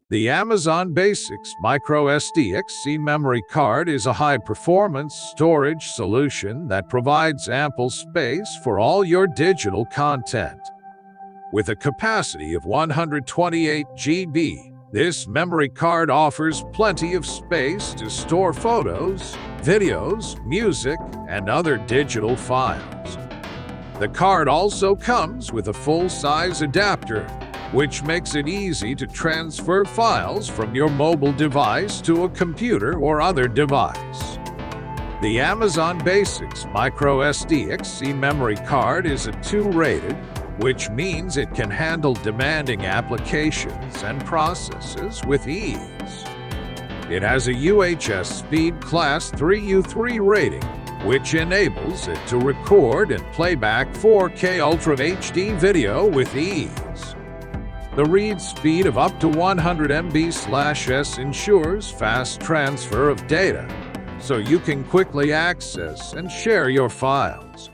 The Amazon Basics Micro SDXC memory card is a high-performance storage solution that provides ample space for all your digital content. With a capacity of 128 GB, this memory card offers plenty of space to store photos, videos, music, and other digital files. The card also comes with a full-size adapter, which makes it easy to transfer files from your mobile device to a computer or other device. The Amazon Basics Micro SDXC memory card is a 2-rated, which means it can handle demanding applications and processes with ease. It has a UHS Speed Class 3U3 rating, which enables it to record and playback 4K Ultra HD video with ease. The read speed of up to 100 MB/s ensures fast transfer of data, so you can quickly access and share your files.